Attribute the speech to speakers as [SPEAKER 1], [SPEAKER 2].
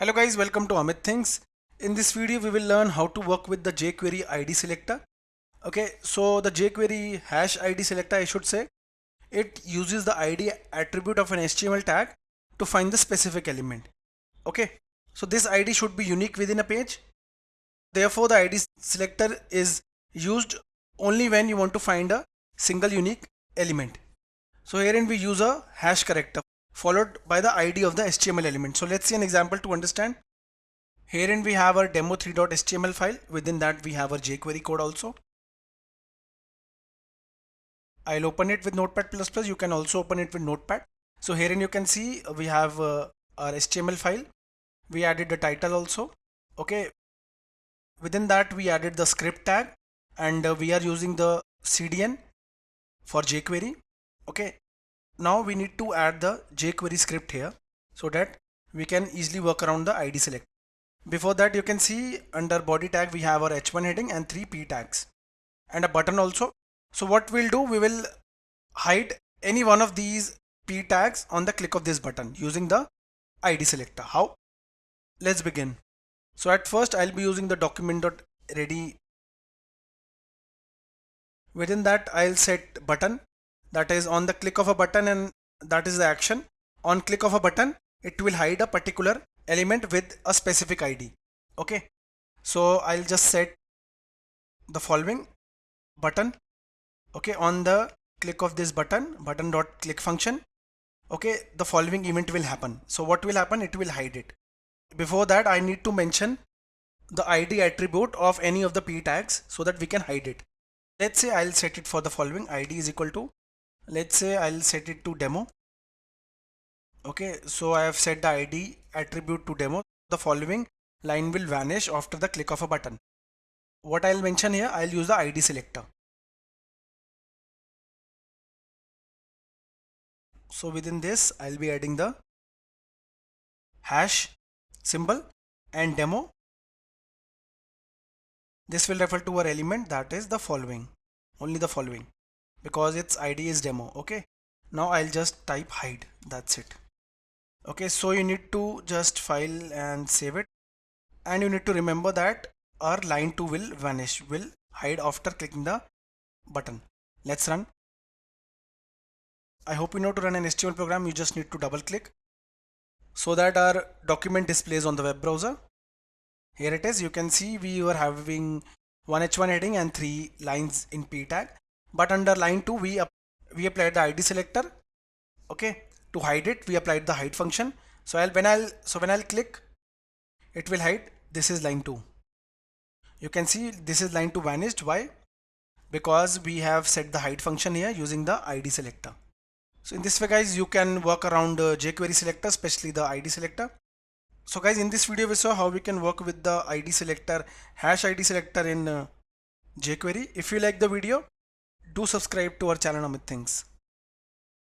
[SPEAKER 1] Hello guys, welcome to Amit Things. In this video we will learn how to work with the jQuery ID selector. Okay, so the jQuery hash ID selector, I should say, it uses the ID attribute of an HTML tag to find the specific element. Okay, so this ID should be unique within a page. Therefore the ID selector is used only when you want to find a single unique element. So herein we use a hash character followed by the ID of the HTML element. So let's see an example to understand. Herein we have our demo3.html file. Within that we have our jQuery code also. I'll open it with Notepad++. You can also open it with Notepad. So herein you can see we have our HTML file. We added the title also. Okay. Within that we added the script tag and we are using the CDN for jQuery. Okay. Now we need to add the jQuery script here so that we can easily work around the ID select. Before that you can see under body tag we have our h1 heading and 3 p tags and a button also. So what we'll do, we will hide any one of these p tags on the click of this button using the ID selector. How? Let's begin. So at first I'll be using the document.ready. Within that I'll set button, that is on the click of a button, and that is the action. On click of a button it will hide a particular element with a specific ID. Okay, so I'll just set the following button. Okay, on the click of this button dot click function, okay, the following event will happen. So what will happen? It will hide it. Before that I need to mention the ID attribute of any of the p tags so that we can hide it. Let's say I'll set it for the following. ID is equal to, let's say I'll set it to demo. Okay, so I have set the ID attribute to demo. The following line will vanish after the click of a button. What I'll mention here, I'll use the ID selector. So within this I'll be adding the hash symbol and demo. This will refer to our element, that is the following, only the following, because its ID is demo. Okay, now I'll just type hide, that's it. Okay, so you need to just file and save it, and you need to remember that our line 2 will vanish, will hide after clicking the button. Let's run. I hope you know to run an HTML program you just need to double click so that our document displays on the web browser. Here it is. You can see we were having one h1 heading and 3 lines in p tag, but under line 2 we applied the ID selector. Okay, to hide it we applied the hide function. So when I'll click, it will hide. This is line 2. You can see this is line 2 vanished. Why? Because we have set the hide function here using the ID selector. So in this way guys, you can work around jQuery selector, especially the ID selector. So guys, in this video we saw how we can work with the ID selector, hash ID selector in jQuery. If you like the video, do subscribe to our channel Amit Things.